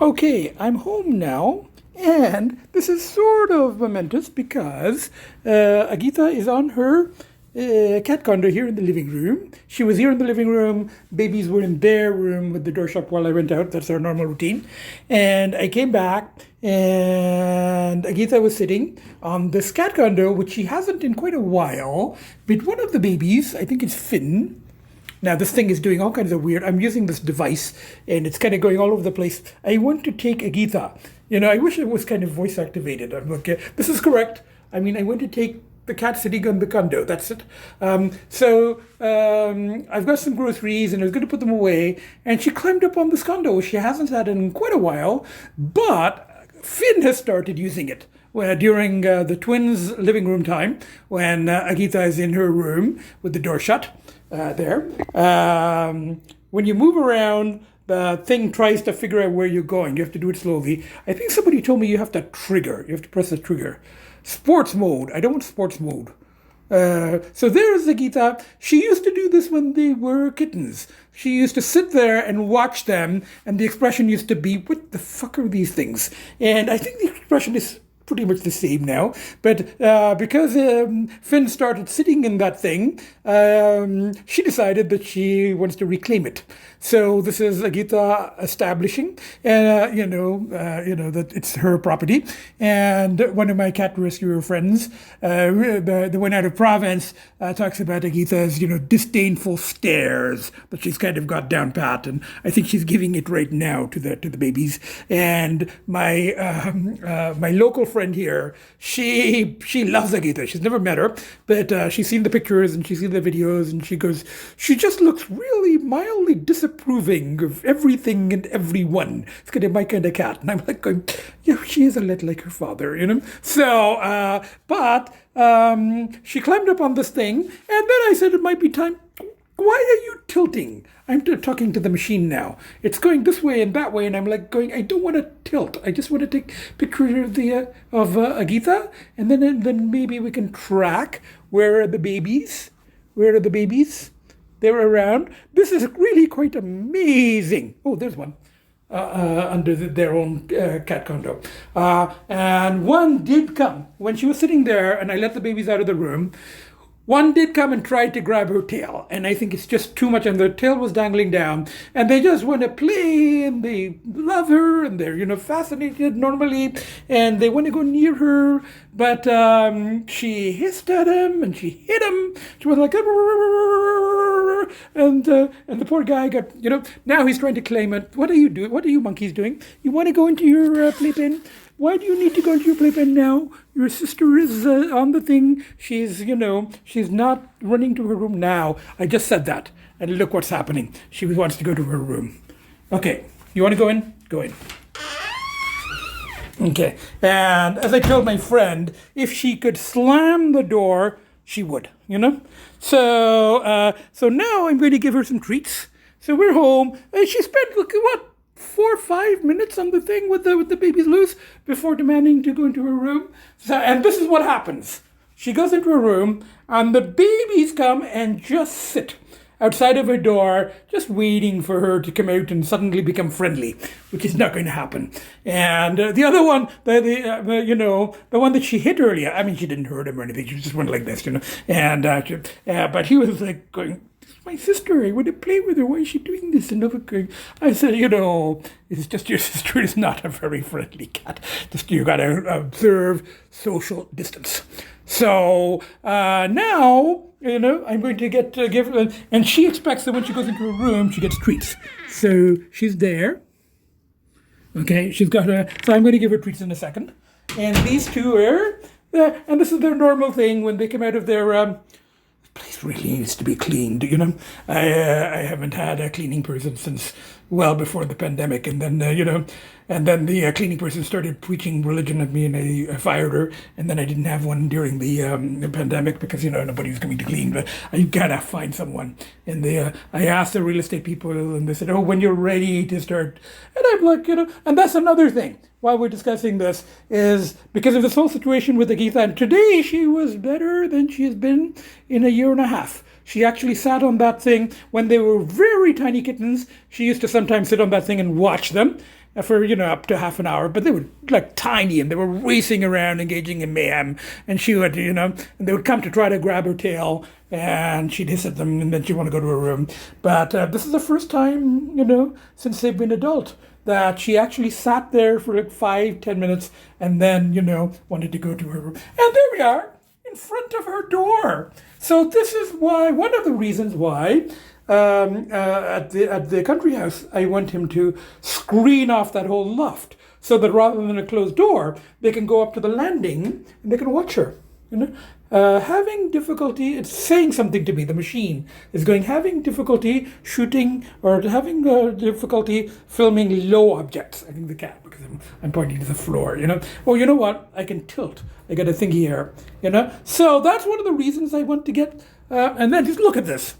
Okay, I'm home now, and this is sort of momentous because Agita is on her cat condo here in the living room. She was here in the living room. Babies were in their room with the door shut while I went out. That's our normal routine. And I came back, and Agita was sitting on this cat condo, which she hasn't in quite a while. But one of the babies, I think it's Finn. Now, this thing is doing all kinds of weird. I'm using this device, and it's kind of going all over the place. I want to take Agita. I wish it was kind of voice activated. I'm like, this is correct. I mean, I want to take the cat sitting on the condo. That's it. I've got some groceries, and I was going to put them away. And she climbed up on this condo. She hasn't had it in quite a while, but Finn has started using it. During the twins' living room time, when Agita is in her room with the door shut. When you move around, the thing tries to figure out where you're going. You have to do it slowly. I think somebody told me you have to trigger. You have to press the trigger. Sports mode. I don't want sports mode. So there's Agita. She used to do this when they were kittens. She used to sit there and watch them, and the expression used to be, "What the fuck are these things?" And I think the expression is pretty much the same now, but because Finn started sitting in that thing, she decided that she wants to reclaim it. So this is Agita establishing, that it's her property. And one of my cat rescuer friends, the one out of Province, talks about Agita's, disdainful stares that she's kind of got down pat, and I think she's giving it right now to the babies. And my local friend here, she loves Agita. She's never met her, but she's seen the pictures and she's seen the videos, and she goes, she just looks really mildly disapproving of everything and everyone. It's kind of my kind of cat. And I'm like going, yeah, she is a little like her father, So, but she climbed up on this thing, and then I said it might be time. Why are you tilting? I'm talking to the machine now. It's going this way and that way, and I'm like going, I don't want to tilt. I just want to take a picture of Agita, and then maybe we can track where are the babies. Where are the babies? They're around. This is really quite amazing. Oh, there's one under their own cat condo. And one did come when she was sitting there, and I let the babies out of the room. One did come and tried to grab her tail, and I think it's just too much, and the tail was dangling down, and they just want to play, and they love her, and they're, fascinated normally, and they want to go near her, but she hissed at him, and she hit him. She was like, and the poor guy got, now he's trying to claim it. What are you doing? What are you monkeys doing? You want to go into your playpen? Why do you need to go into your playpen now? Your sister is on the thing. She's not running to her room now. I just said that. And look what's happening. She wants to go to her room. Okay, you want to go in? Go in. Okay, and as I told my friend, if she could slam the door, she would, So now I'm going to give her some treats. So we're home. And she spent, look at what? 4 or 5 minutes on the thing with the babies loose before demanding to go into her room. So, and this is what happens. She goes into her room, and the babies come and just sit outside of her door, just waiting for her to come out and suddenly become friendly, which is not going to happen. And the other one, the one that she hit earlier, I mean, she didn't hurt him or anything. She just went like this, And but he was like going, my sister, I want to play with her. Why is she doing this? And I said, it's just your sister is not a very friendly cat. Just you got to observe social distance. So now, I'm going to give her, and she expects that when she goes into her room, she gets treats. So she's there. Okay, she's got so I'm going to give her treats in a second. And these two are, and this is their normal thing when they come out of their place really needs to be cleaned, I haven't had a cleaning person since well before the pandemic, and then the cleaning person started preaching religion at me, and I fired her, and then I didn't have one during the pandemic because nobody was coming to clean, but I gotta find someone. And I asked the real estate people, and they said, oh, when you're ready to start. And I'm like, and that's another thing while we're discussing this, is because of this whole situation with Agita, and today she was better than she has been in a year and a half. She actually sat on that thing when they were very tiny kittens. She used to sometimes sit on that thing and watch them for, up to half an hour, but they were like tiny and they were racing around, engaging in mayhem. And she would, and they would come to try to grab her tail, and she'd hiss at them, and then she'd want to go to her room. But this is the first time, since they've been adult, that she actually sat there for like 5-10 minutes and then, wanted to go to her room. And there we are, in front of her door. So this is why, one of the reasons why, at the country house, I want him to screen off that whole loft so that rather than a closed door, they can go up to the landing and they can watch her. Having difficulty, it's saying something to me. The machine is having difficulty shooting or having difficulty filming low objects. I think the cat, because I'm pointing to the floor, Oh, you know what? I can tilt. I got a thingy here, So that's one of the reasons I want to get, and then just look at this.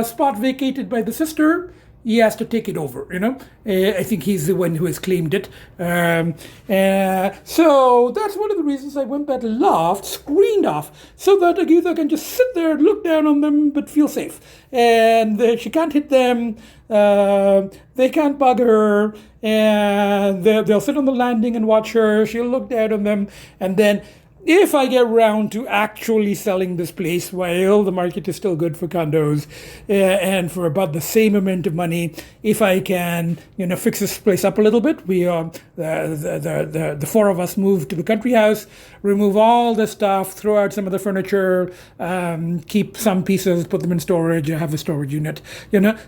Spot vacated by the sister. He has to take it over, I think he's the one who has claimed it. So that's one of the reasons I want that loft screened off, so that Agatha can just sit there and look down on them but feel safe. And she can't hit them, they can't bug her, and they'll sit on the landing and watch her. She'll look down on them, and then if I get round to actually selling this place while the market is still good for condos, and for about the same amount of money, if I can, fix this place up a little bit, we the four of us move to the country house, remove all the stuff, throw out some of the furniture, keep some pieces, put them in storage, have a storage unit,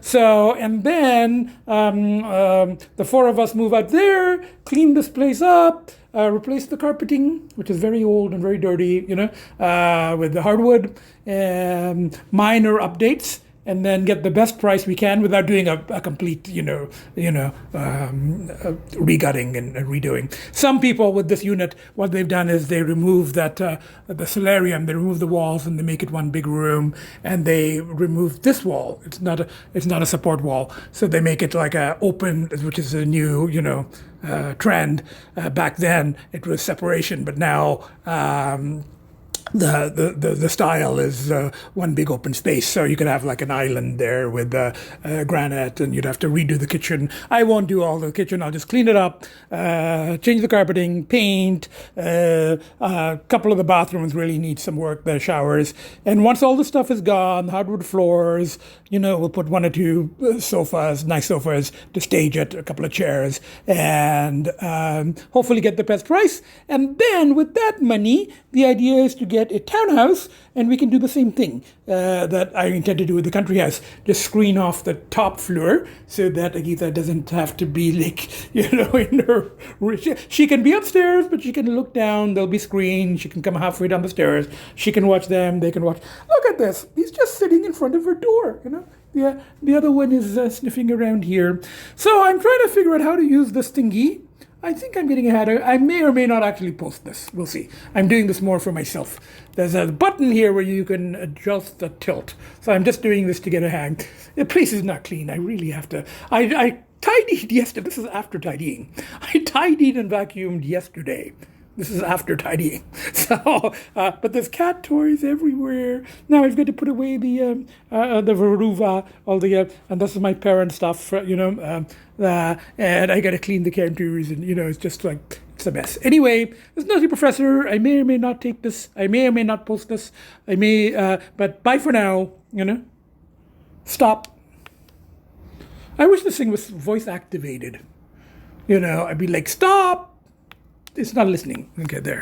So, and then the four of us move out there, clean this place up, replace the carpeting, which is very old and very dirty, with the hardwood, minor updates, and then get the best price we can without doing a complete, regutting and redoing. Some people with this unit, what they've done is they remove the solarium, they remove the walls and they make it one big room, and they remove this wall. It's not a support wall, so they make it like a open, which is a new, trend. Back then it was separation, but now the style is one big open space, so you could have like an island there with granite, and you'd have to redo the kitchen. I won't do all the kitchen. I'll just clean it up, change the carpeting, paint. A couple of the bathrooms really need some work, the showers. And once all the stuff is gone, hardwood floors, we'll put one or two sofas, nice sofas to stage it, a couple of chairs, and hopefully get the best price. And then with that money, the idea is to get a townhouse, and we can do the same thing that I intend to do with the country house. Just screen off the top floor so that Agatha doesn't have to be like, in her... She can be upstairs, but she can look down. There'll be screens. She can come halfway down the stairs. She can watch them. They can watch. Look at this. He's just sitting in front of her door, Yeah, the other one is sniffing around here. So I'm trying to figure out how to use this thingy. I think I'm getting ahead. I may or may not actually post this. We'll see. I'm doing this more for myself. There's a button here where you can adjust the tilt. So I'm just doing this to get a hang. The place is not clean. I really have to. I tidied yesterday. This is after tidying. I tidied and vacuumed yesterday. This is after tidying. So, but there's cat toys everywhere. Now I've got to put away the Veruva, all the, and this is my parent stuff, and I got to clean the counters, and it's just like, it's a mess. Anyway, this is Nutty Professor. I may or may not take this. I may or may not post this. I may, but bye for now. Stop. I wish this thing was voice activated. I'd be like, stop. It's not listening. Okay, there.